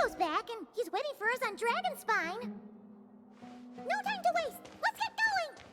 Albedo's back, and he's waiting for us on Dragonspine. No time to waste! Let's get going!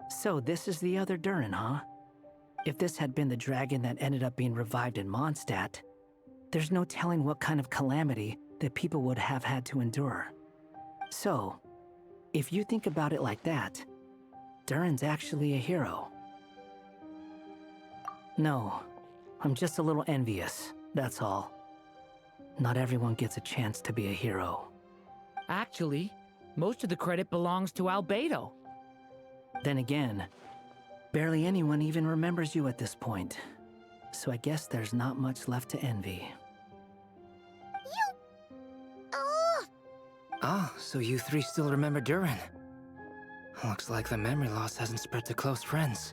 So this is the other Durin, huh? If this had been the dragon that ended up being revived in Mondstadt, there's no telling what kind of calamity that people would have had to endure. So, if you think about it like that, Durin's actually a hero. No, I'm just a little envious, that's all. Not everyone gets a chance to be a hero. Actually, most of the credit belongs to Albedo. Then again, barely anyone even remembers you at this point. So I guess there's not much left to envy. Ah, so you three still remember Durin. Looks like the memory loss hasn't spread to close friends.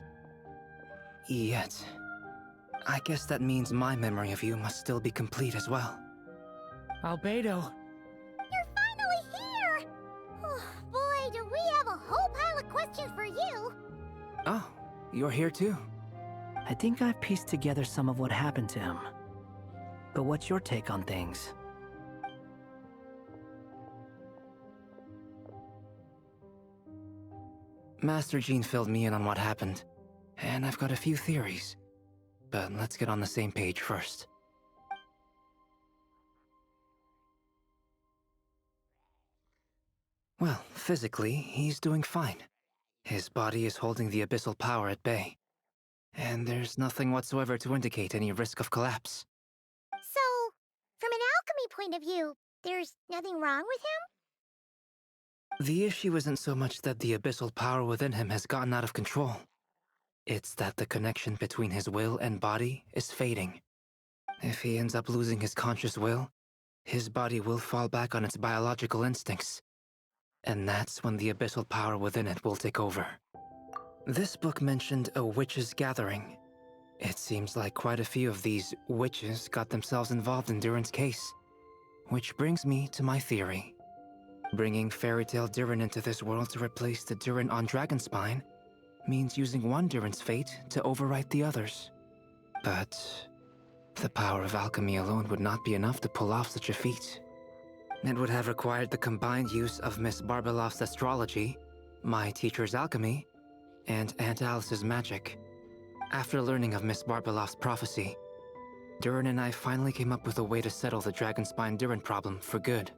Yet. I guess that means my memory of you must still be complete as well. Albedo. You're finally here! Oh, boy, do we have a whole pile of questions for you! Oh, you're here too? I think I've pieced together some of what happened to him. But what's your take on things? Master Jean filled me in on what happened, and I've got a few theories. But let's get on the same page first. Well, physically, he's doing fine. His body is holding the abyssal power at bay. And there's nothing whatsoever to indicate any risk of collapse. So, from an alchemy point of view, there's nothing wrong with him? The issue isn't so much that the abyssal power within him has gotten out of control. It's that the connection between his will and body is fading. If he ends up losing his conscious will, his body will fall back on its biological instincts. And that's when the abyssal power within it will take over. This book mentioned a witches' gathering. It seems like quite a few of these witches got themselves involved in Durin's case. Which brings me to my theory. Bringing Fairy Tale Durin into this world to replace the Durin on Dragonspine means using one Durin's fate to overwrite the others. But the power of alchemy alone would not be enough to pull off such a feat. It would have required the combined use of Miss Barbeloff's astrology, my teacher's alchemy, and Aunt Alice's magic. After learning of Miss Barbeloff's prophecy, Durin and I finally came up with a way to settle the Dragonspine Durin problem for good.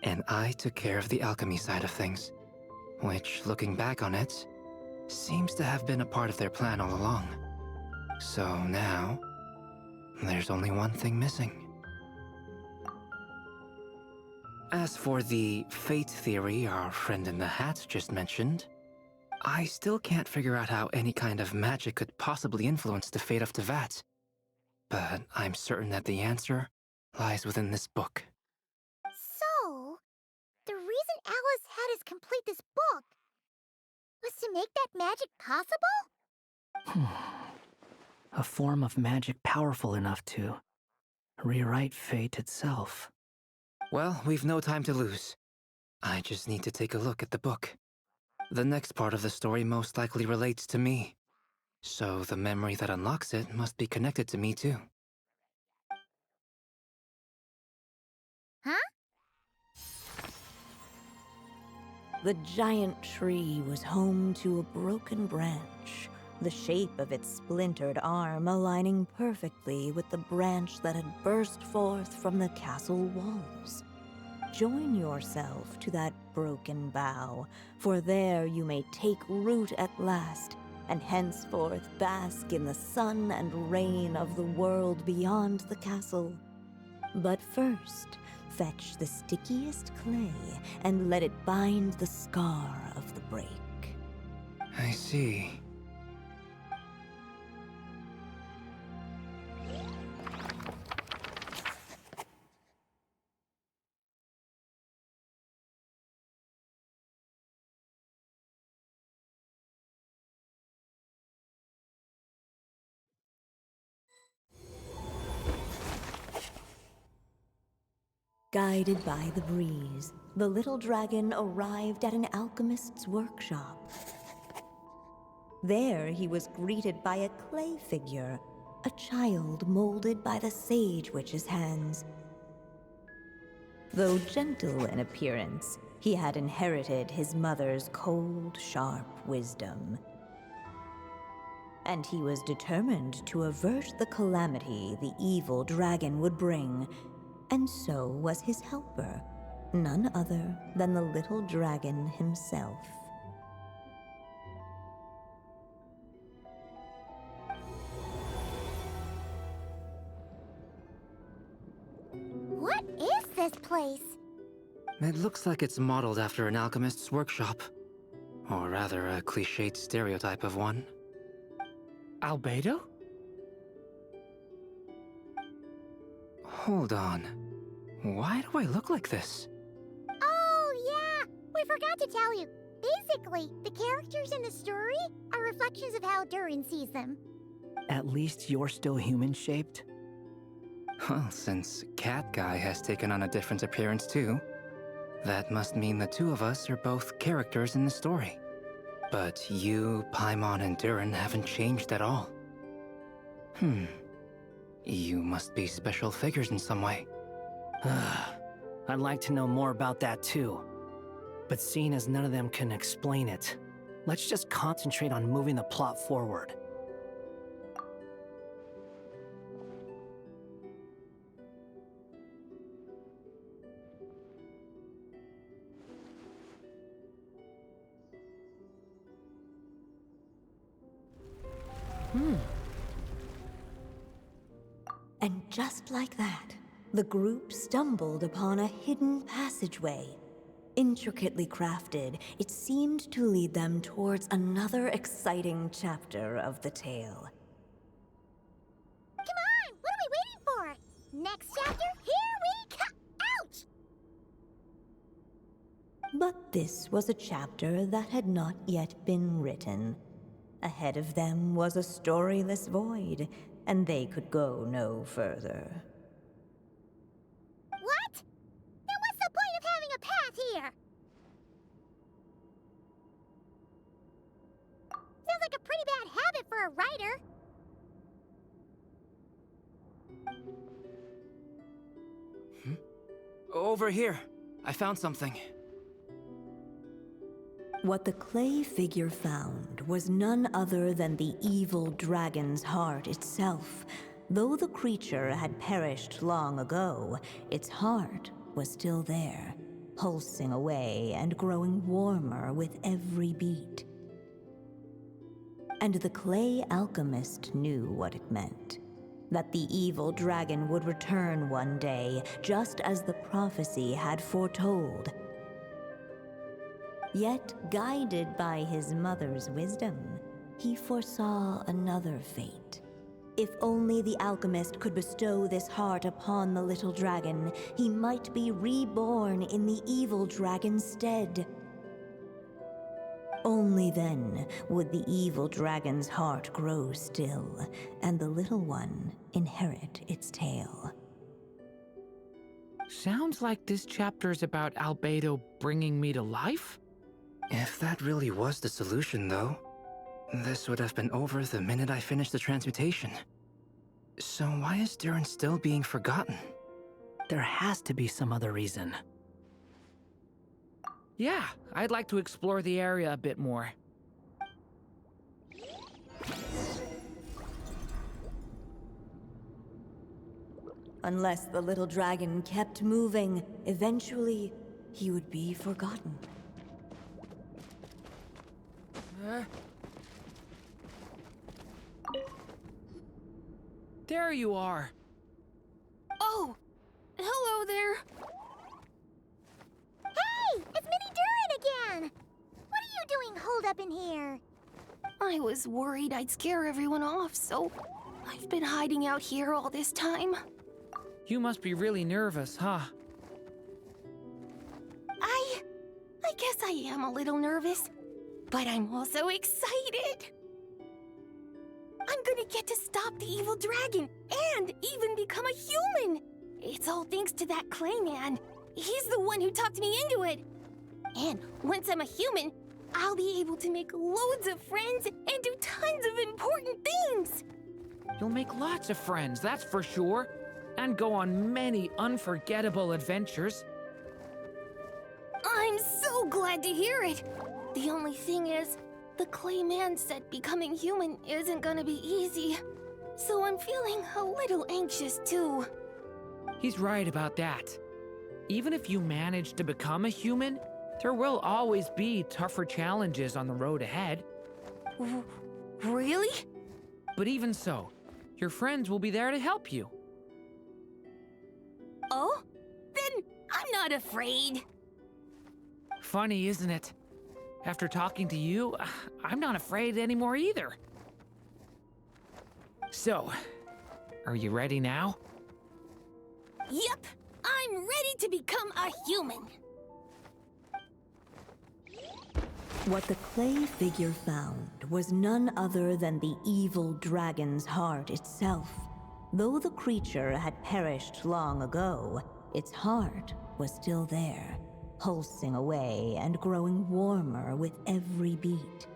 And I took care of the alchemy side of things, which, looking back on it, seems to have been a part of their plan all along. So now, there's only one thing missing. As for the fate theory our friend in the hat just mentioned, I still can't figure out how any kind of magic could possibly influence the fate of Teyvat. But I'm certain that the answer lies within this book. So, the reason Alice had us complete this book was to make that magic possible? A form of magic powerful enough to rewrite fate itself. Well, we've no time to lose. I just need to take a look at the book. The next part of the story most likely relates to me. So the memory that unlocks it must be connected to me too. Huh? The giant tree was home to a broken branch, the shape of its splintered arm aligning perfectly with the branch that had burst forth from the castle walls. Join yourself to that broken bough, for there you may take root at last, and henceforth bask in the sun and rain of the world beyond the castle. But first, fetch the stickiest clay and let it bind the scar of the break. I see. Guided by the breeze, the little dragon arrived at an alchemist's workshop. There he was greeted by a clay figure, a child molded by the sage witch's hands. Though gentle in appearance, he had inherited his mother's cold, sharp wisdom. And he was determined to avert the calamity the evil dragon would bring, and so was his helper, none other than the little dragon himself. What is this place? It looks like it's modeled after an alchemist's workshop. Or rather, a cliched stereotype of one. Albedo? Hold on. Why do I look like this? Oh, yeah! We forgot to tell you. Basically, the characters in the story are reflections of how Durin sees them. At least you're still human-shaped? Well, since Cat Guy has taken on a different appearance too, that must mean the two of us are both characters in the story. But you, Paimon, and Durin haven't changed at all. You must be special figures in some way. I'd like to know more about that too. But seeing as none of them can explain it, let's just concentrate on moving the plot forward. And just like that, the group stumbled upon a hidden passageway. Intricately crafted, it seemed to lead them towards another exciting chapter of the tale. Come on! What are we waiting for? Next chapter, here we come! Ouch! But this was a chapter that had not yet been written. Ahead of them was a storyless void, and they could go no further. What? Then what's the point of having a path here? Sounds like a pretty bad habit for a writer. Over here. I found something. What the clay figure found was none other than the evil dragon's heart itself. Though the creature had perished long ago, its heart was still there, pulsing away and growing warmer with every beat. And the clay alchemist knew what it meant. That the evil dragon would return one day, just as the prophecy had foretold. Yet, guided by his mother's wisdom, he foresaw another fate. If only the alchemist could bestow this heart upon the little dragon, he might be reborn in the evil dragon's stead. Only then would the evil dragon's heart grow still, and the little one inherit its tale. Sounds like this chapter's about Albedo bringing me to life? If that really was the solution, though, this would have been over the minute I finished the transmutation. So why is Durin still being forgotten? There has to be some other reason. Yeah, I'd like to explore the area a bit more. Unless the little dragon kept moving, eventually he would be forgotten. There you are. Oh, hello there. Hey, it's Mini Durin again! What are you doing holed up in here? I was worried I'd scare everyone off, so I've been hiding out here all this time. You must be really nervous, huh? I guess I am a little nervous, but I'm also excited. I'm gonna get to stop the evil dragon and even become a human. It's all thanks to that clay man. He's the one who talked me into it. And once I'm a human, I'll be able to make loads of friends and do tons of important things. You'll make lots of friends, that's for sure. And go on many unforgettable adventures. I'm so glad to hear it. The only thing is, the clay man said becoming human isn't gonna be easy. So I'm feeling a little anxious too. He's right about that. Even if you manage to become a human, there will always be tougher challenges on the road ahead. Really? But even so, your friends will be there to help you. Oh? Then I'm not afraid. Funny, isn't it? After talking to you, I'm not afraid anymore either. So, are you ready now? Yep, I'm ready to become a human. What the clay figure found was none other than the evil dragon's heart itself. Though the creature had perished long ago, its heart was still there, pulsing away and growing warmer with every beat.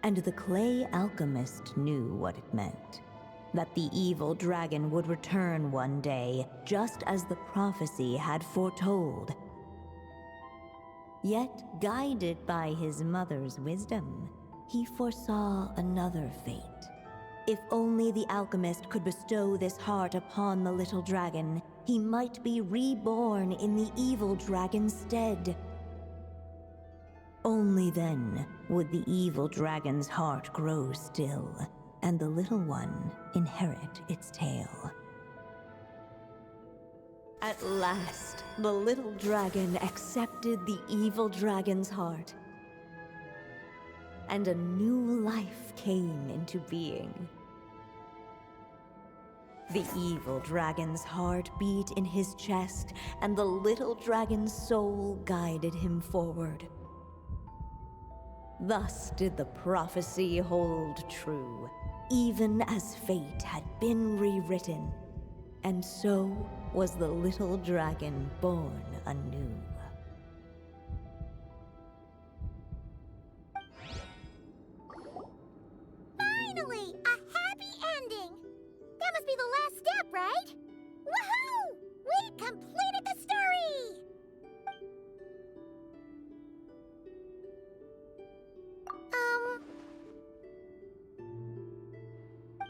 And the clay alchemist knew what it meant. That the evil dragon would return one day, just as the prophecy had foretold. Yet, guided by his mother's wisdom, he foresaw another fate. If only the alchemist could bestow this heart upon the little dragon, he might be reborn in the evil dragon's stead. Only then would the evil dragon's heart grow still, and the little one inherit its tale. At last, the little dragon accepted the evil dragon's heart, and a new life came into being. The evil dragon's heart beat in his chest, and the little dragon's soul guided him forward. Thus did the prophecy hold true, even as fate had been rewritten, and so was the little dragon born anew. Finally, a happy ending! That must be the last step, right? Woohoo! We completed the story!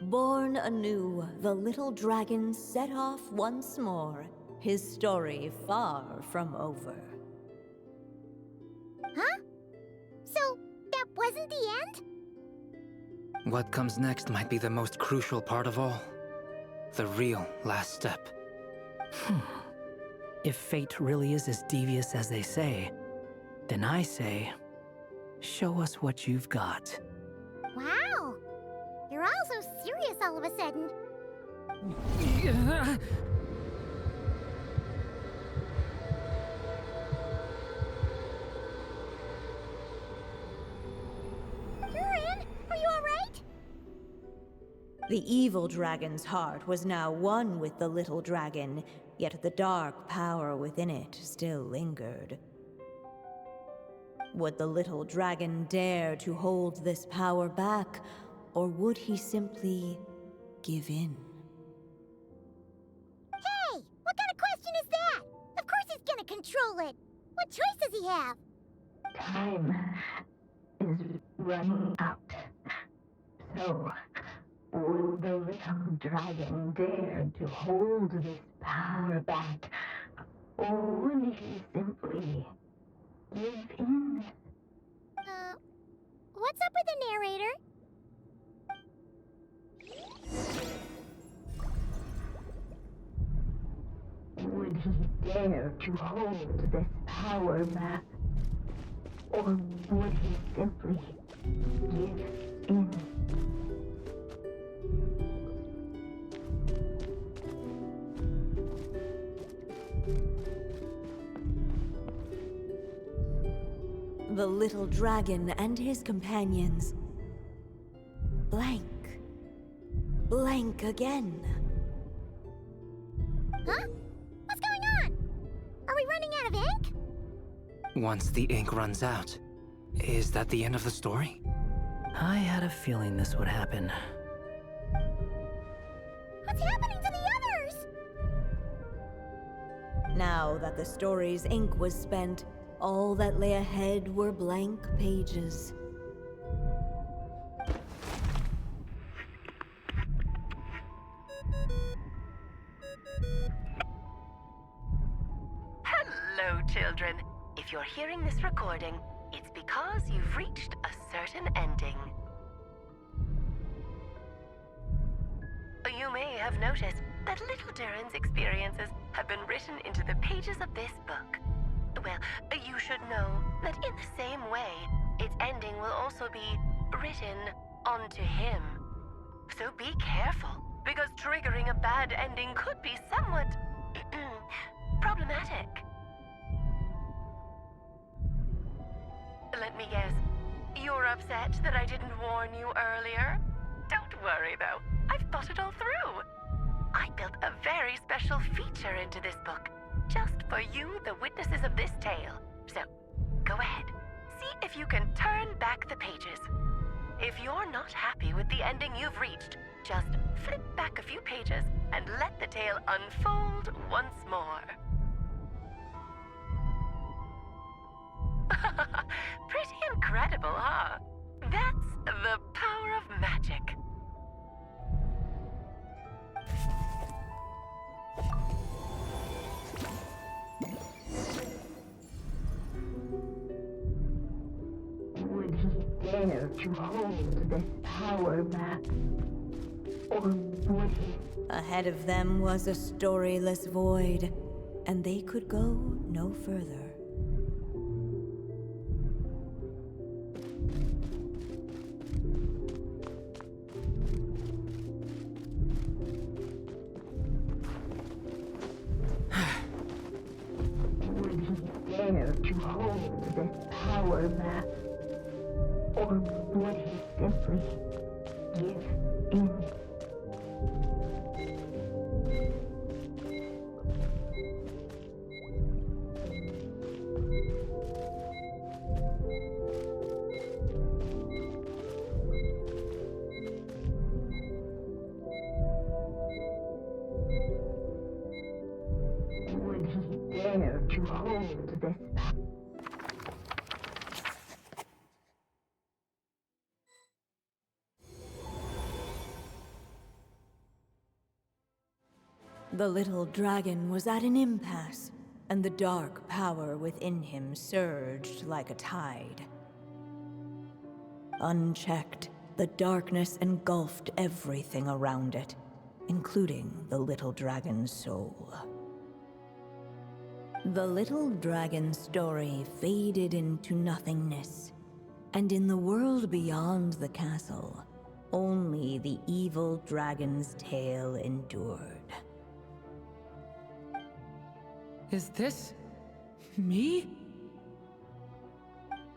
Born anew, the little dragon set off once more, his story far from over. Huh? So, that wasn't the end? What comes next might be the most crucial part of all. The real last step. If fate really is as devious as they say, then I say, show us what you've got. Wow! You're all so serious all of a sudden. The evil dragon's heart was now one with the little dragon, yet the dark power within it still lingered. Would the little dragon dare to hold this power back, or would he simply give in? Hey! What kind of question is that? Of course he's gonna control it! What choice does he have? Time is running out. So, would the little dragon dare to hold this power back? Or would he simply give in? What's up with the narrator? Would he dare to hold this power back? Or would he simply give in? The little dragon and his companions blank. Blank again. Huh? What's going on? Are we running out of ink? Once the ink runs out, is that the end of the story? I had a feeling this would happen. What's happening to the others? Now that the story's ink was spent, all that lay ahead were blank pages. Hello, children. If you're hearing this recording, it's because you've reached a certain ending. You may have noticed that little Durin's experiences have been written into the pages of this book. Well, you should know that in the same way, its ending will also be written onto him. So be careful, because triggering a bad ending could be somewhat problematic. Let me guess, you're upset that I didn't warn you earlier? Don't worry though, I've thought it all through. I built a very special feature into this book, just for you, the witnesses of this tale. So, go ahead, see if you can turn back the pages. If you're not happy with the ending you've reached, just flip back a few pages and let the tale unfold once more. Pretty incredible, huh? That's the power of magic. Would he dare to hold this power back? Or would he? Ahead of them was a storyless void, and they could go no further. Would he dare to hold this power back? Or would he simply give in? Would he dare to hold this power? The little dragon was at an impasse, and the dark power within him surged like a tide. Unchecked, the darkness engulfed everything around it, including the little dragon's soul. The little dragon's story faded into nothingness, and in the world beyond the castle, only the evil dragon's tale endured. Is this me?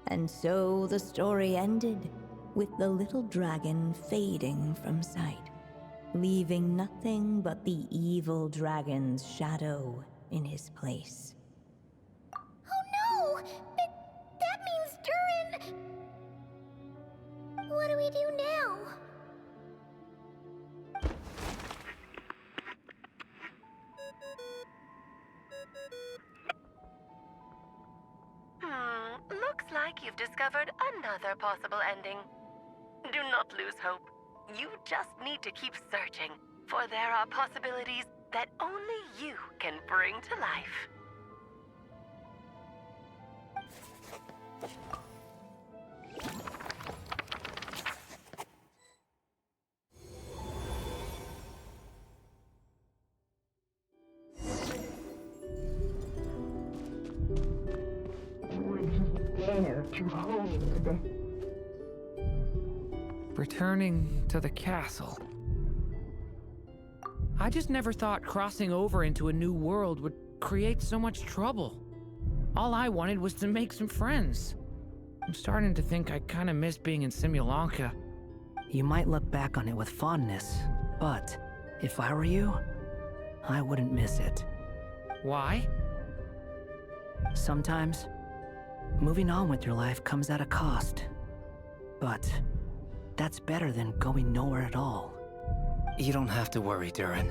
And so the story ended, with the little dragon fading from sight, leaving nothing but the evil dragon's shadow in his place. Oh no! That means Durin... What do we do now? Looks like you've discovered another possible ending. Do not lose hope. You just need to keep searching, for there are possibilities that only you can bring to life. Would he dare to hold this? Returning to the castle. I just never thought crossing over into a new world would create so much trouble. All I wanted was to make some friends. I'm starting to think I kind of miss being in Simulanka. You might look back on it with fondness, but if I were you, I wouldn't miss it. Why? Sometimes, moving on with your life comes at a cost. But that's better than going nowhere at all. You don't have to worry, Durin.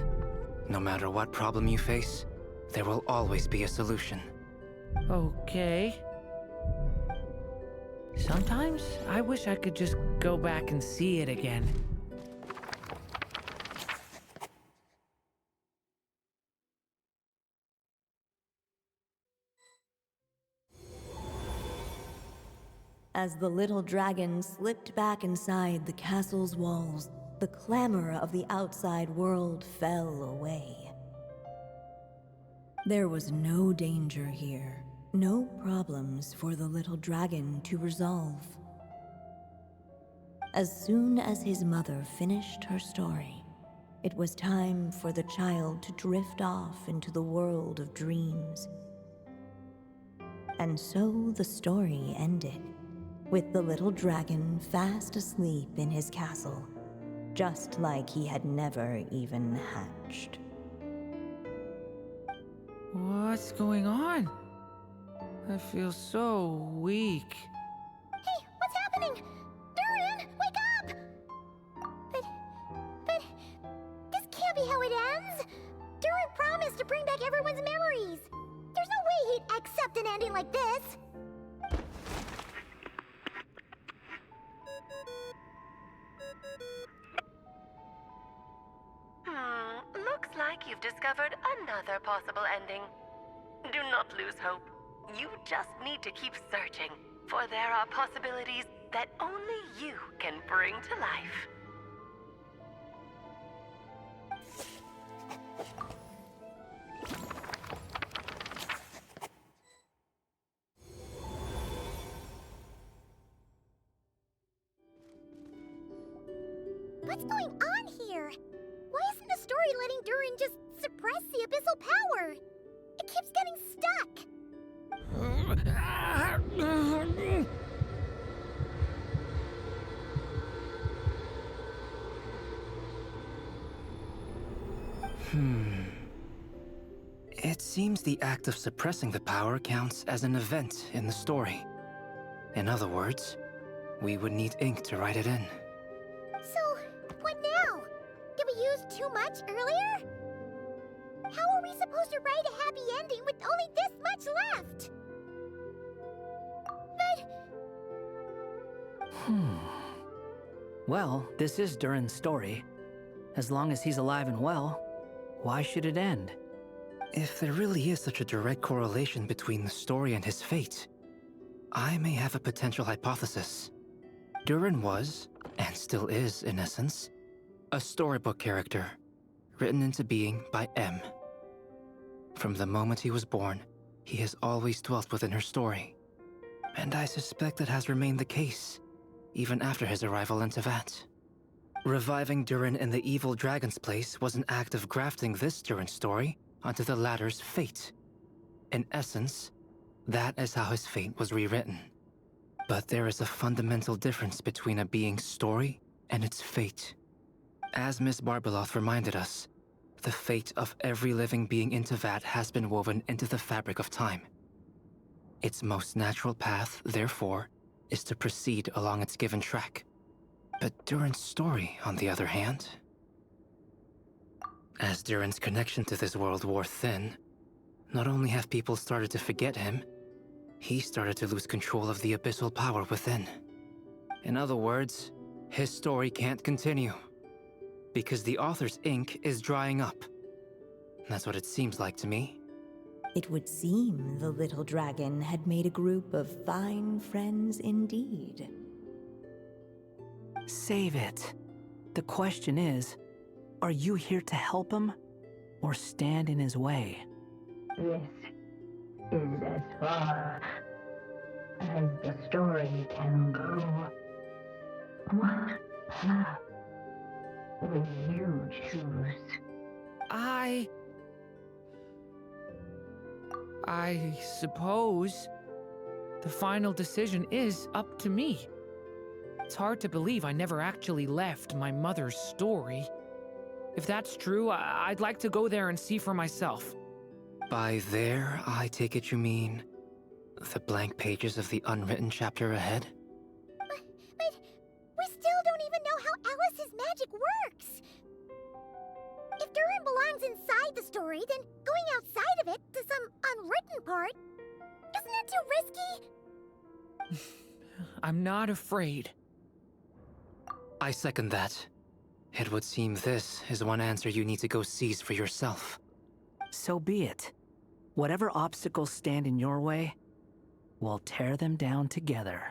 No matter what problem you face, there will always be a solution. Okay. Sometimes I wish I could just go back and see it again. As the little dragon slipped back inside the castle's walls, the clamor of the outside world fell away. There was no danger here, no problems for the little dragon to resolve. As soon as his mother finished her story, it was time for the child to drift off into the world of dreams. And so the story ended, with the little dragon fast asleep in his castle, just like he had never even hatched. What's going on? I feel so weak. Hey, what's happening? Durin, wake up! But... this can't be how it ends! Durin promised to bring back everyone's memories! There's no way he'd accept an ending like this! Looks like you've discovered another possible ending. Do not lose hope. You just need to keep searching, for there are possibilities that only you can bring to life. What's going on here? Why isn't the story letting Durin just suppress the abyssal power? It keeps getting stuck. It seems the act of suppressing the power counts as an event in the story. In other words, we would need ink to write it in. So, what now? Did we use too much earlier? How are we supposed to write a happy ending with only this much left? But... Well, this is Durin's story. As long as he's alive and well, why should it end? If there really is such a direct correlation between the story and his fate, I may have a potential hypothesis. Durin was, and still is in essence, a storybook character, written into being by M. From the moment he was born, he has always dwelt within her story. And I suspect that has remained the case, even after his arrival in Tevat. Reviving Durin in the evil dragon's place was an act of grafting this Durin story onto the latter's fate. In essence, that is how his fate was rewritten. But there is a fundamental difference between a being's story and its fate. As Miss Barbeloth reminded us, the fate of every living being in Teyvat has been woven into the fabric of time. Its most natural path, therefore, is to proceed along its given track. But Durin's story, on the other hand... As Durin's connection to this world wore thin, not only have people started to forget him, he started to lose control of the abyssal power within. In other words, his story can't continue. Because the author's ink is drying up. That's what it seems like to me. It would seem the little dragon had made a group of fine friends indeed. Save it. The question is, are you here to help him or stand in his way? This is as far as the story can go. What path will you choose? I suppose the final decision is up to me. It's hard to believe I never actually left my mother's story. If that's true, I'd like to go there and see for myself. By there, I take it you mean the blank pages of the unwritten chapter ahead? But we still don't even know how Alice's magic works. If Durin belongs inside the story, then going outside of it to some unwritten part, isn't that too risky? I'm not afraid. I second that. It would seem this is one answer you need to go seize for yourself. So be it. Whatever obstacles stand in your way, we'll tear them down together.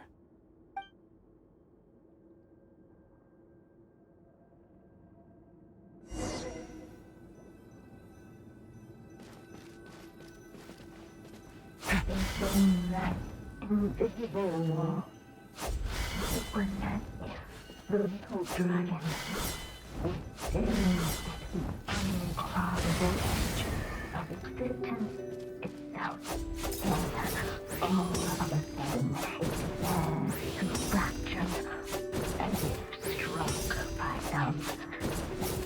In that invisible wall, it was as if the little dragon was staring at the uncrossable edge of existence itself. And all of a sudden, it began to fracture, as if struck by some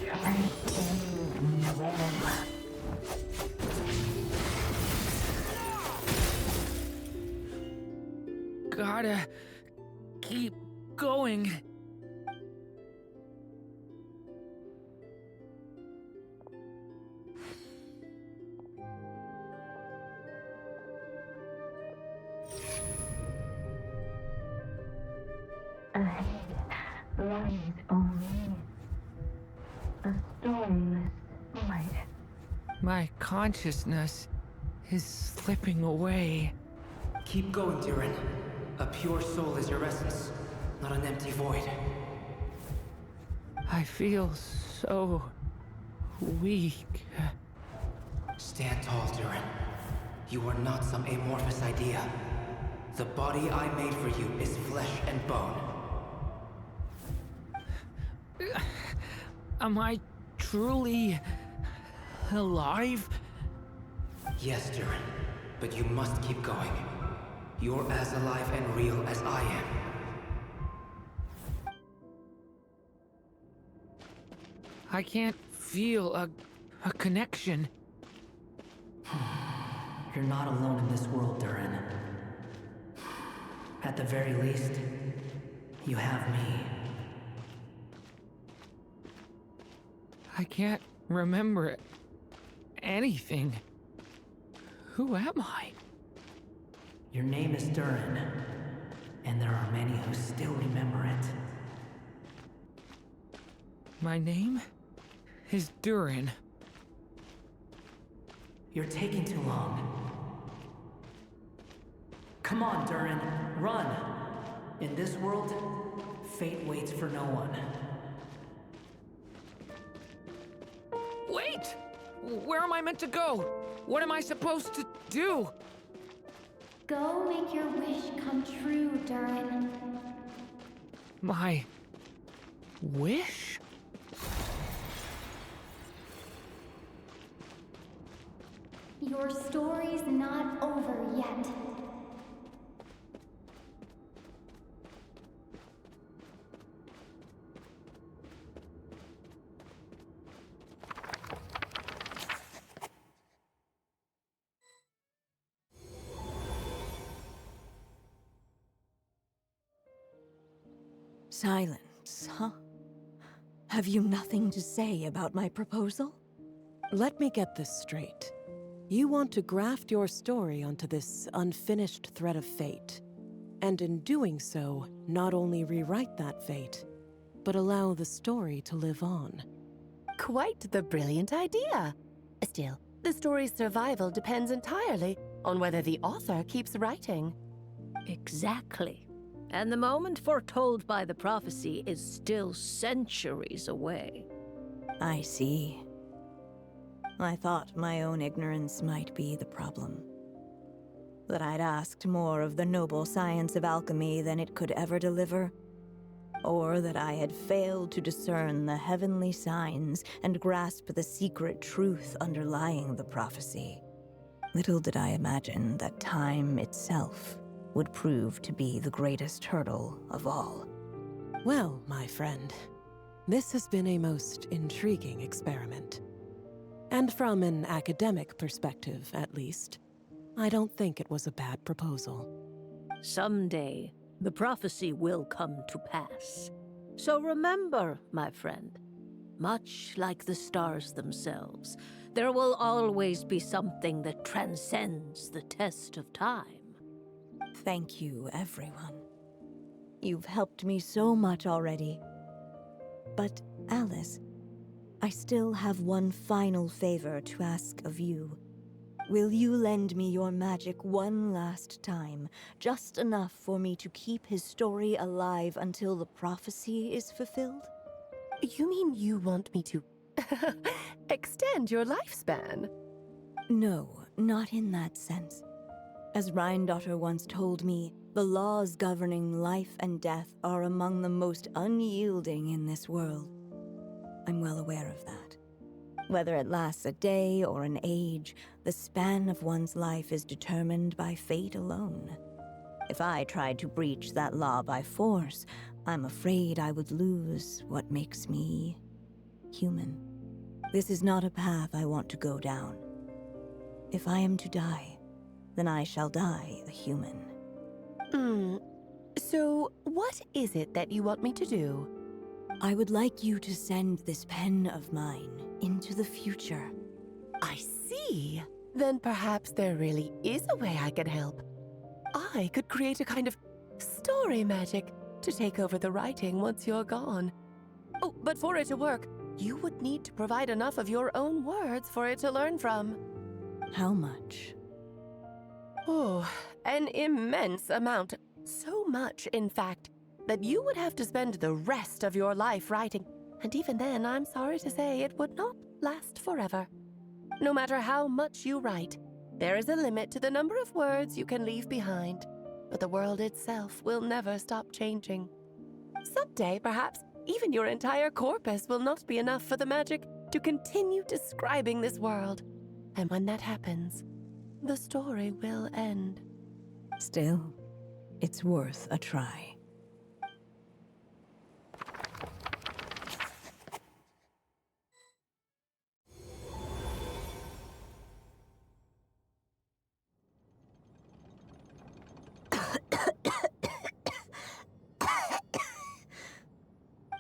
transcending web. Gotta keep going. Ahead lies only a stormless void. My consciousness is slipping away. Keep going, Durin. A pure soul is your essence, not an empty void. I feel so weak. Stand tall, Durin. You are not some amorphous idea. The body I made for you is flesh and bone. Am I truly alive? Yes, Durin, but you must keep going. You're as alive and real as I am. I can't feel a connection. You're not alone in this world, Durin. At the very least, you have me. I can't remember anything. Who am I? Your name is Durin, and there are many who still remember it. My name is Durin. You're taking too long. Come on, Durin, run! In this world, fate waits for no one. Wait! Where am I meant to go? What am I supposed to do? Go make your wish come true, Durin. My wish? Your story's not over yet. Silence, huh? Have you nothing to say about my proposal? Let me get this straight. You want to graft your story onto this unfinished thread of fate, and in doing so, not only rewrite that fate, but allow the story to live on. Quite the brilliant idea. Still, the story's survival depends entirely on whether the author keeps writing. Exactly. And the moment foretold by the prophecy is still centuries away. I see. I thought my own ignorance might be the problem. That I'd asked more of the noble science of alchemy than it could ever deliver. Or that I had failed to discern the heavenly signs and grasp the secret truth underlying the prophecy. Little did I imagine that time itself would prove to be the greatest hurdle of all. Well, my friend, this has been a most intriguing experiment. And from an academic perspective, at least, I don't think it was a bad proposal. Someday, the prophecy will come to pass. So remember, my friend, much like the stars themselves, there will always be something that transcends the test of time. Thank you, everyone. You've helped me so much already. But, Alice, I still have one final favor to ask of you. Will you lend me your magic one last time, just enough for me to keep his story alive until the prophecy is fulfilled? You mean you want me to extend your lifespan? No, not in that sense. As Rhindaughter once told me, the laws governing life and death are among the most unyielding in this world. I'm well aware of that. Whether it lasts a day or an age, the span of one's life is determined by fate alone. If I tried to breach that law by force, I'm afraid I would lose what makes me human. This is not a path I want to go down. If I am to die, then I shall die a human. So what is it that you want me to do? I would like you to send this pen of mine into the future. I see. Then perhaps there really is a way I can help. I could create a kind of story magic to take over the writing once you're gone. Oh, but for it to work, you would need to provide enough of your own words for it to learn from. How much? Oh, an immense amount. So much, in fact, that you would have to spend the rest of your life writing. And even then, I'm sorry to say, it would not last forever. No matter how much you write, there is a limit to the number of words you can leave behind. But the world itself will never stop changing. Someday, perhaps, even your entire corpus will not be enough for the magic to continue describing this world. And when that happens, the story will end. Still, it's worth a try.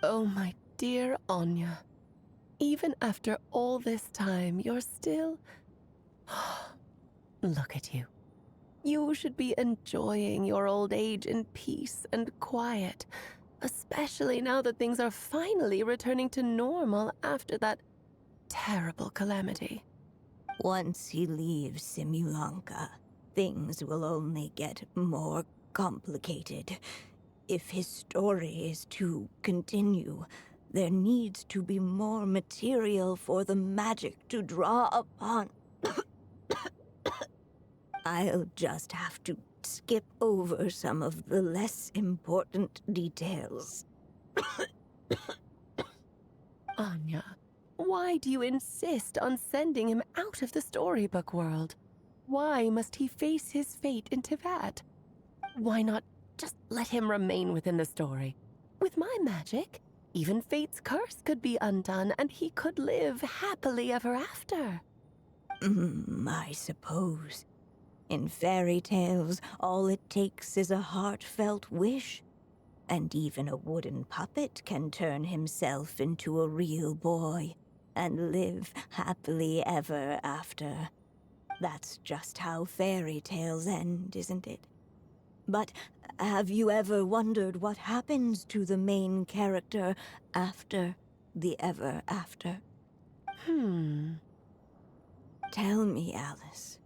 Oh, my dear Anya. Even after all this time, you're still... Look at you. You should be enjoying your old age in peace and quiet, especially now that things are finally returning to normal after that terrible calamity. Once he leaves Simulanka, things will only get more complicated. If his story is to continue, there needs to be more material for the magic to draw upon. I'll just have to skip over some of the less important details. Anya, why do you insist on sending him out of the storybook world? Why must he face his fate into that? Why not just let him remain within the story? With my magic, even fate's curse could be undone and he could live happily ever after. I suppose. In fairy tales, all it takes is a heartfelt wish. And even a wooden puppet can turn himself into a real boy and live happily ever after. That's just how fairy tales end, isn't it? But have you ever wondered what happens to the main character after the ever after? Tell me, Alice,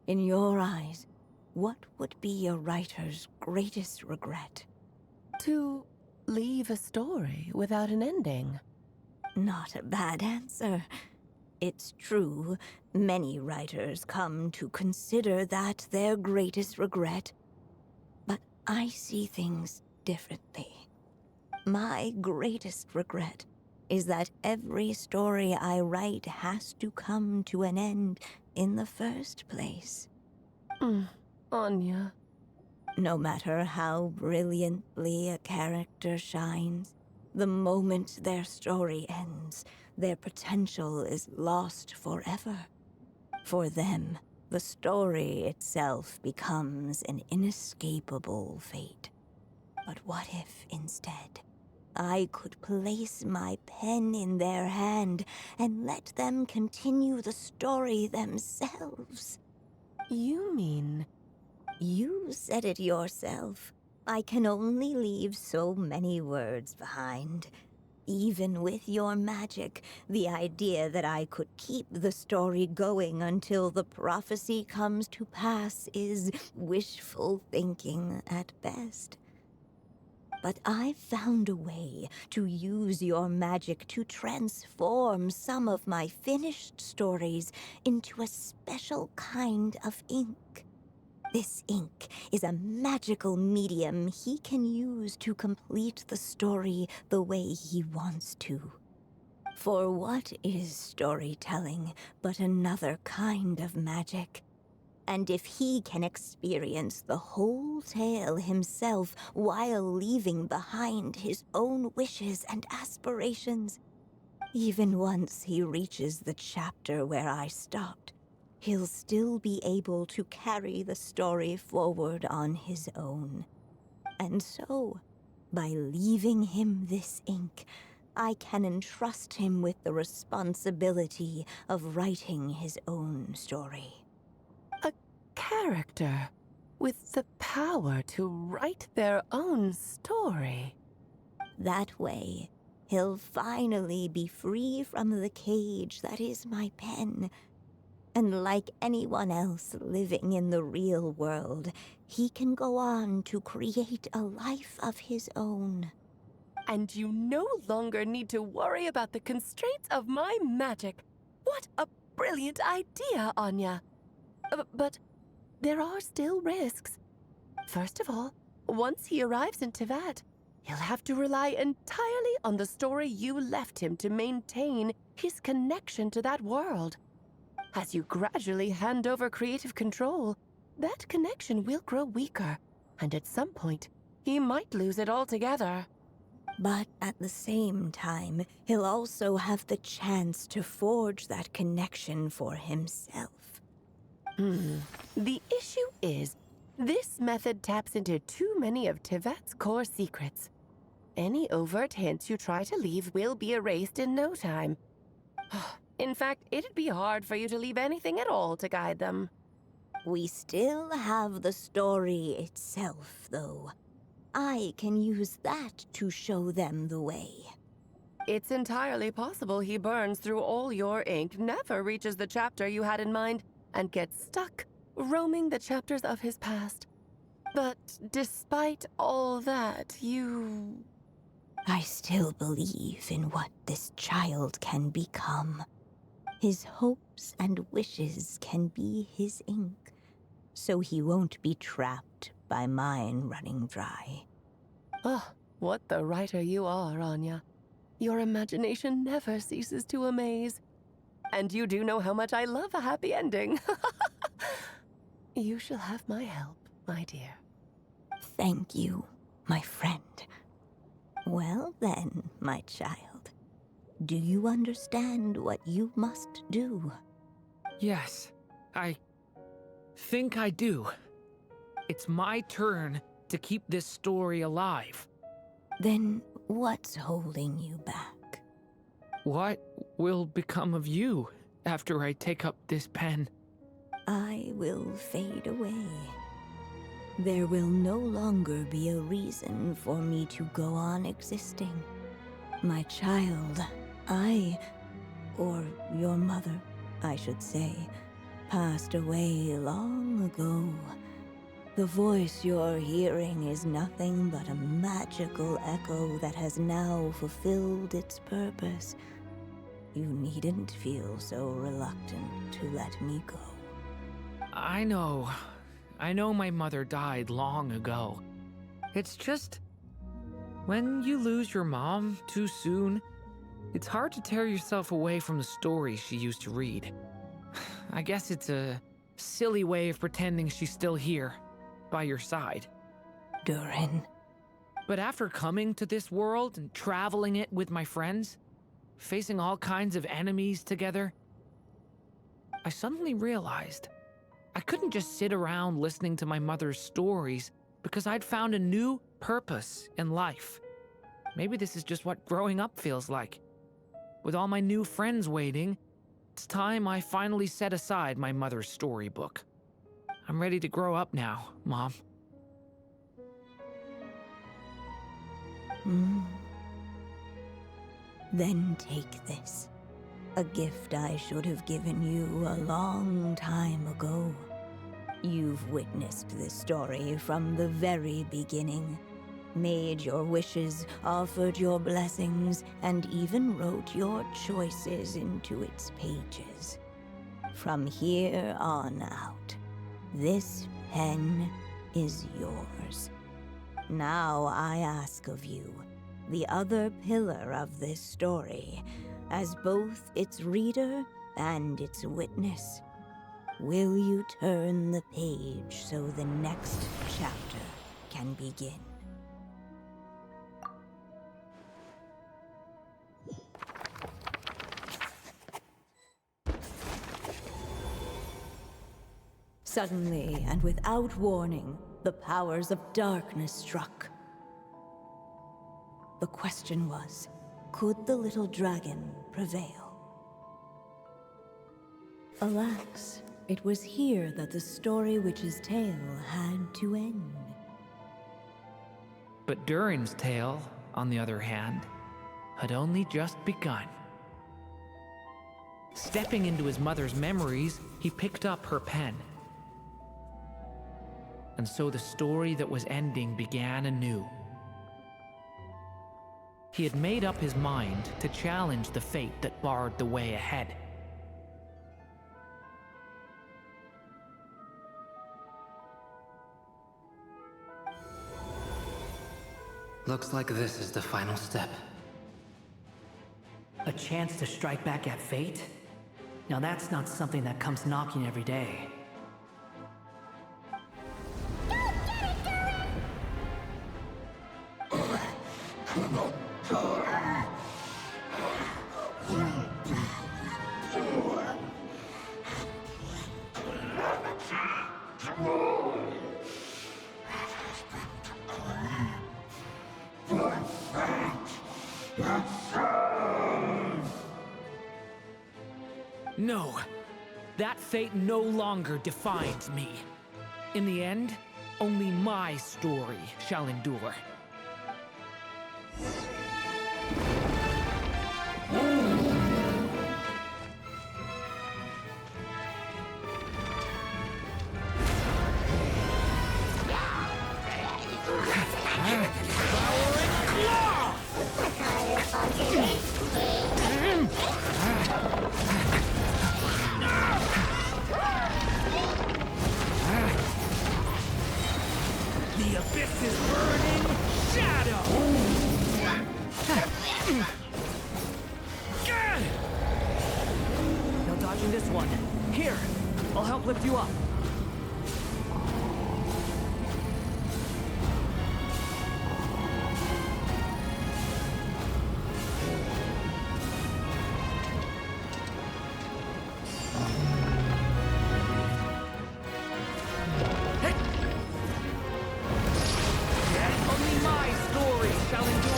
in your eyes, what would be a writer's greatest regret? To leave a story without an ending. Not a bad answer. It's true, many writers come to consider that their greatest regret. But I see things differently. My greatest regret is that every story I write has to come to an end in the first place. Anya. No matter how brilliantly a character shines, the moment their story ends, their potential is lost forever. For them, the story itself becomes an inescapable fate. But what if, instead, I could place my pen in their hand and let them continue the story themselves? You mean... You said it yourself. I can only leave so many words behind. Even with your magic, the idea that I could keep the story going until the prophecy comes to pass is wishful thinking at best. But I've found a way to use your magic to transform some of my finished stories into a special kind of ink. This ink is a magical medium he can use to complete the story the way he wants to. For what is storytelling but another kind of magic? And if he can experience the whole tale himself while leaving behind his own wishes and aspirations, even once he reaches the chapter where I stopped, he'll still be able to carry the story forward on his own. And so, by leaving him this ink, I can entrust him with the responsibility of writing his own story. A character with the power to write their own story. That way, he'll finally be free from the cage that is my pen. And like anyone else living in the real world, he can go on to create a life of his own. And you no longer need to worry about the constraints of my magic. What a brilliant idea, Anya. But there are still risks. First of all, once he arrives in Tevat, he'll have to rely entirely on the story you left him to maintain his connection to that world. As you gradually hand over creative control, that connection will grow weaker, and at some point, he might lose it altogether. But at the same time, he'll also have the chance to forge that connection for himself. The issue is, this method taps into too many of Tevat's core secrets. Any overt hints you try to leave will be erased in no time. In fact, it'd be hard for you to leave anything at all to guide them. We still have the story itself, though. I can use that to show them the way. It's entirely possible he burns through all your ink, never reaches the chapter you had in mind, and gets stuck, roaming the chapters of his past. But despite all that, I still believe in what this child can become. His hopes and wishes can be his ink, so he won't be trapped by mine running dry. Oh, what the writer you are, Anya. Your imagination never ceases to amaze. And you do know how much I love a happy ending. You shall have my help, my dear. Thank you, my friend. Well then, my child, do you understand what you must do? Yes, I think I do. It's my turn to keep this story alive. Then what's holding you back? What will become of you after I take up this pen? I will fade away. There will no longer be a reason for me to go on existing. My child, or your mother, I should say, passed away long ago. The voice you're hearing is nothing but a magical echo that has now fulfilled its purpose. You needn't feel so reluctant to let me go. I know my mother died long ago. It's just, when you lose your mom too soon, it's hard to tear yourself away from the stories she used to read. I guess it's a silly way of pretending she's still here, by your side. Durin. But after coming to this world and traveling it with my friends, facing all kinds of enemies together, I suddenly realized I couldn't just sit around listening to my mother's stories because I'd found a new purpose in life. Maybe this is just what growing up feels like. With all my new friends waiting, it's time I finally set aside my mother's storybook. I'm ready to grow up now, Mom. Then take this. A gift I should have given you a long time ago. You've witnessed this story from the very beginning. Made your wishes, offered your blessings, and even wrote your choices into its pages. From here on out, this pen is yours. Now I ask of you, the other pillar of this story, as both its reader and its witness, will you turn the page so the next chapter can begin? Suddenly, and without warning, the powers of darkness struck. The question was, could the little dragon prevail? Alas, it was here that the story witch's tale had to end. But Durin's tale, on the other hand, had only just begun. Stepping into his mother's memories, he picked up her pen. And so the story that was ending began anew. He had made up his mind to challenge the fate that barred the way ahead. Looks like this is the final step. A chance to strike back at fate? Now that's not something that comes knocking every day. No, that fate no longer defines me. In the end, only my story shall endure. The abyss is burning shadow! No dodging this one. Here, I'll help lift you up. Only my story shall endure.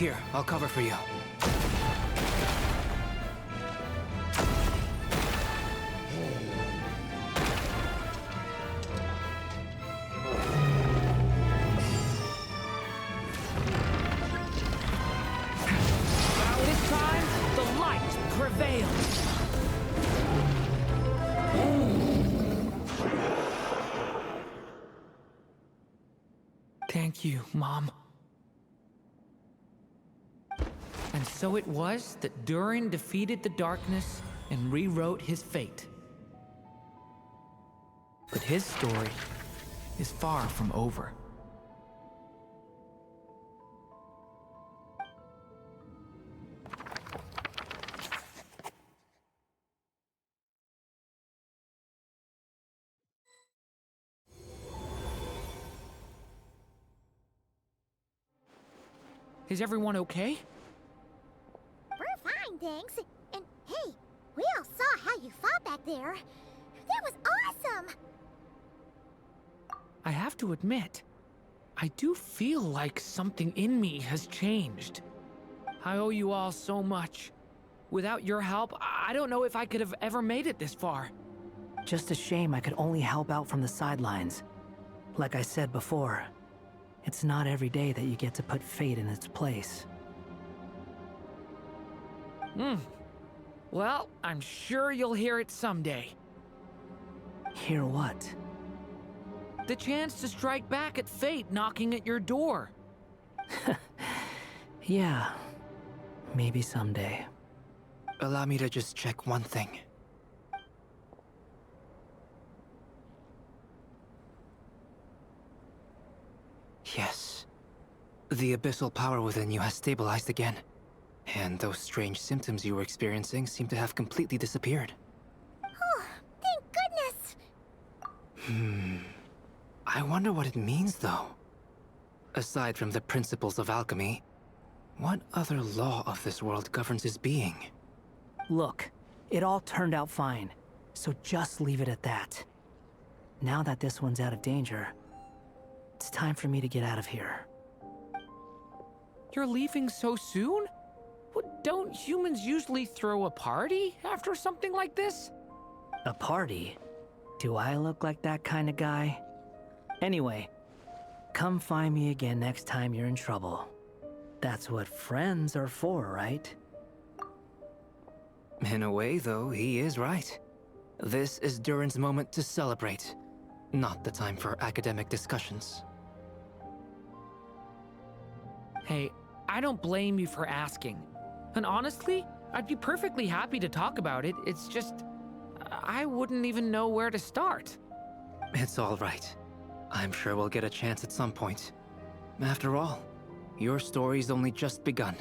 Here, I'll cover for you. This time, the light prevails. Thank you, Mom. And so it was that Durin defeated the darkness and rewrote his fate. But his story is far from over. Is everyone okay? We're fine, thanks. And hey, we all saw how you fought back there. That was awesome! I have to admit, I do feel like something in me has changed. I owe you all so much. Without your help, I don't know if I could have ever made it this far. Just a shame I could only help out from the sidelines. Like I said before, it's not every day that you get to put fate in its place. Well, I'm sure you'll hear it someday. Hear what? The chance to strike back at fate knocking at your door. Yeah, maybe someday. Allow me to just check one thing. Yes. The abyssal power within you has stabilized again. And those strange symptoms you were experiencing seem to have completely disappeared. Oh, thank goodness! I wonder what it means, though. Aside from the principles of alchemy, what other law of this world governs his being? Look, it all turned out fine, so just leave it at that. Now that this one's out of danger, it's time for me to get out of here. You're leaving so soon? Don't humans usually throw a party after something like this? A party? Do I look like that kind of guy? Anyway, come find me again next time you're in trouble. That's what friends are for, right? In a way, though, he is right. This is Durin's moment to celebrate, not the time for academic discussions. Hey, I don't blame you for asking. And honestly, I'd be perfectly happy to talk about it. It's just, I wouldn't even know where to start. It's all right. I'm sure we'll get a chance at some point. After all, your story's only just begun.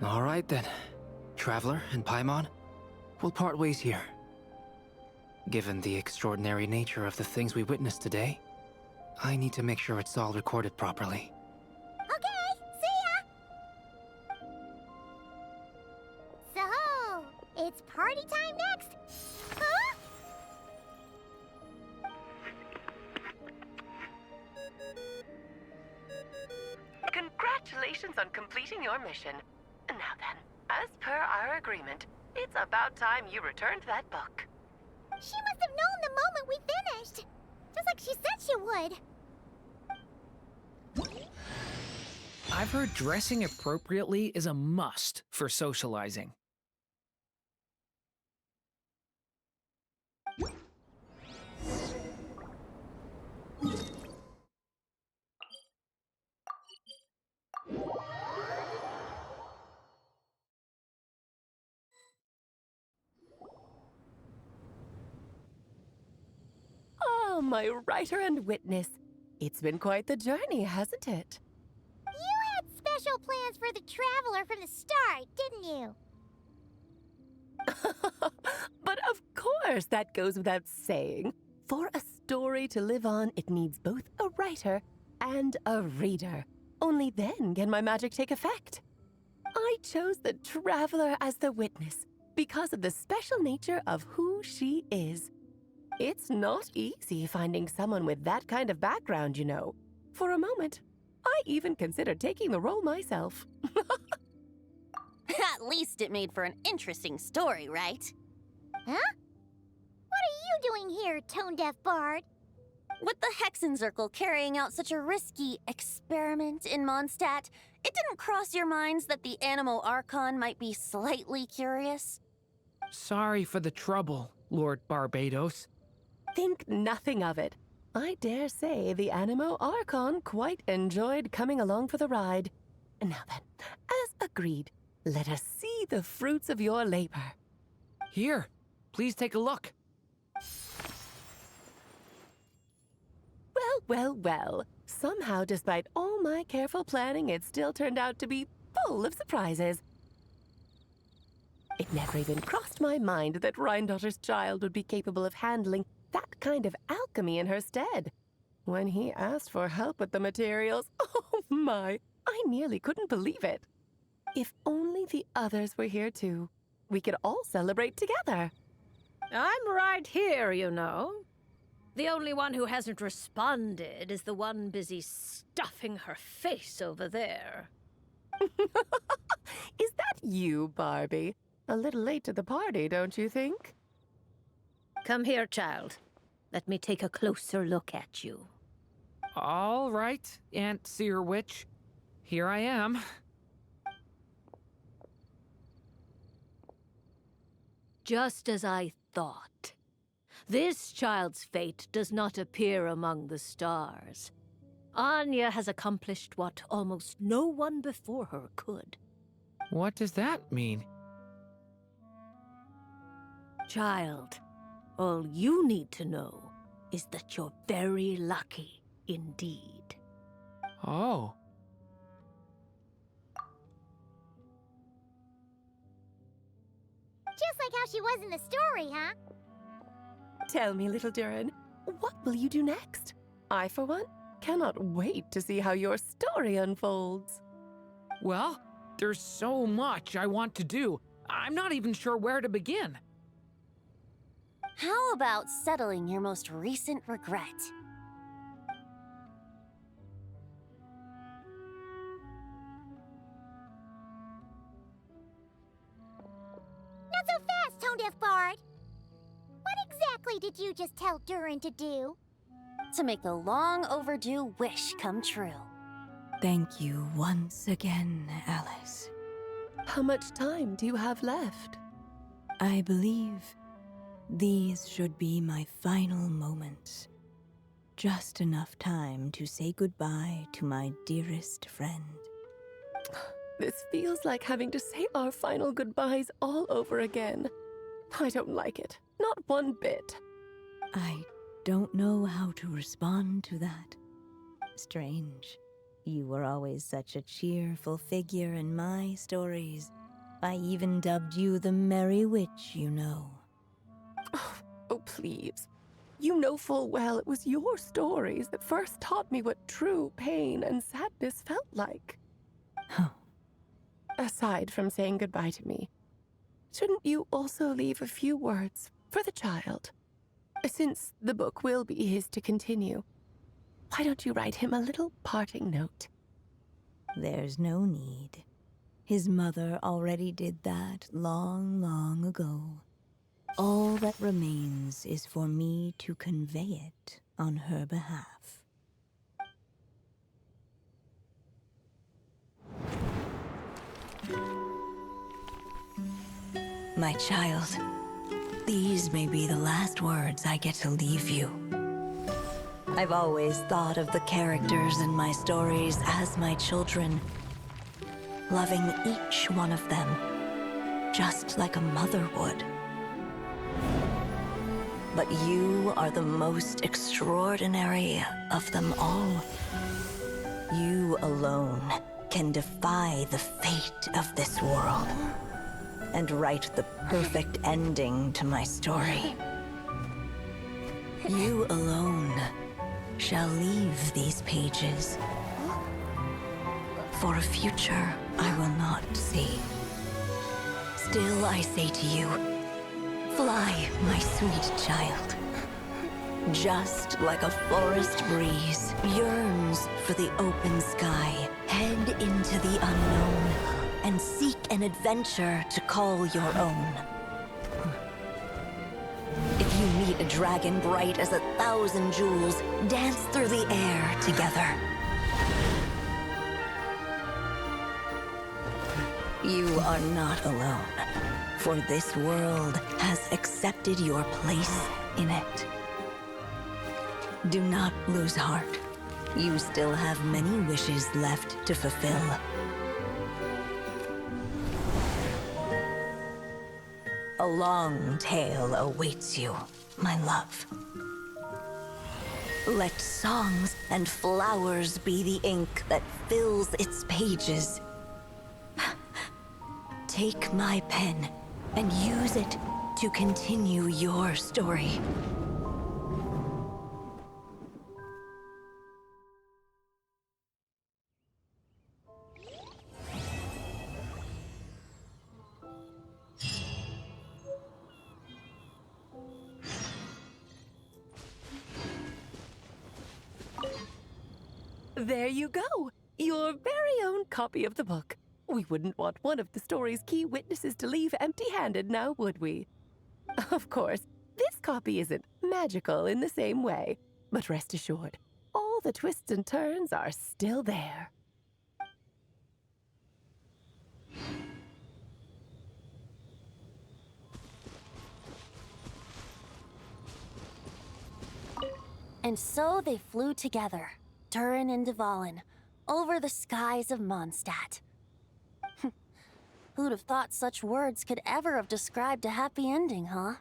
All right then. Traveler and Paimon, we'll part ways here. Given the extraordinary nature of the things we witnessed today, I need to make sure it's all recorded properly. Okay, see ya! So, it's party time next? Huh? Congratulations on completing your mission. Now then, as per our agreement, it's about time you returned that book. She must have known the moment we finished. Just like she said she would. I've heard dressing appropriately is a must for socializing. Oh, my writer and witness. It's been quite the journey, hasn't it? You had special plans for the Traveler from the start, didn't you? But of course, that goes without saying. For a story to live on, it needs both a writer and a reader. Only then can my magic take effect. I chose the Traveler as the witness because of the special nature of who she is. It's not easy finding someone with that kind of background, you know. For a moment, I even considered taking the role myself. At least it made for an interesting story, right? Huh? What are you doing here, tone-deaf bard? With the Hexenzirkel carrying out such a risky experiment in Mondstadt, it didn't cross your minds that the Animo Archon might be slightly curious? Sorry for the trouble, Lord Barbados. Think nothing of it. I dare say the Animo Archon quite enjoyed coming along for the ride. Now then, as agreed, let us see the fruits of your labor. Here, please take a look. Well. Somehow, despite all my careful planning, it still turned out to be full of surprises. It never even crossed my mind that Rhindotter's child would be capable of handling that kind of alchemy in her stead. When he asked for help with the materials, oh my, I nearly couldn't believe it. If only the others were here too, we could all celebrate together. I'm right here, you know. The only one who hasn't responded is the one busy stuffing her face over there. Is that you, Barbie? A little late to the party, don't you think? Come here, child. Let me take a closer look at you. All right, Aunt Seer Witch. Here I am. Just as I thought. This child's fate does not appear among the stars. Anya has accomplished what almost no one before her could. What does that mean? Child, all you need to know is that you're very lucky indeed. Oh. Just like how she was in the story, huh? Tell me, little Durin, what will you do next? I, for one, cannot wait to see how your story unfolds. Well, there's so much I want to do. I'm not even sure where to begin. How about settling your most recent regret? Not so fast, tone-deaf bard! What exactly did you just tell Durin to do? To make the long overdue wish come true. Thank you once again, Alice. How much time do you have left? I believe these should be my final moments. Just enough time to say goodbye to my dearest friend. This feels like having to say our final goodbyes all over again. I don't like it. Not one bit. I don't know how to respond to that. Strange. You were always such a cheerful figure in my stories. I even dubbed you the Merry Witch, you know. Oh, please. You know full well it was your stories that first taught me what true pain and sadness felt like. Huh. Aside from saying goodbye to me, shouldn't you also leave a few words for the child? Since the book will be his to continue, why don't you write him a little parting note? There's no need. His mother already did that long, long ago. All that remains is for me to convey it on her behalf. My child, these may be the last words I get to leave you. I've always thought of the characters in my stories as my children, loving each one of them, just like a mother would. But you are the most extraordinary of them all. You alone can defy the fate of this world and write the perfect ending to my story. You alone shall leave these pages for a future I will not see. Still I say to you, fly, my sweet child. just like a forest breeze, yearns for the open sky. Head into the unknown and seek an adventure to call your own. If you meet a dragon bright as 1,000 jewels, dance through the air together. You are not alone, for this world has accepted your place in it. Do not lose heart. You still have many wishes left to fulfill. A long tale awaits you, my love. Let songs and flowers be the ink that fills its pages. Take my pen and use it to continue your story. There you go! Your very own copy of the book. We wouldn't want one of the story's key witnesses to leave empty-handed now, would we? Of course, this copy isn't magical in the same way, but rest assured, all the twists and turns are still there. And so they flew together, Durin and Dvalin, over the skies of Mondstadt. Who'd have thought such words could ever have described a happy ending, huh?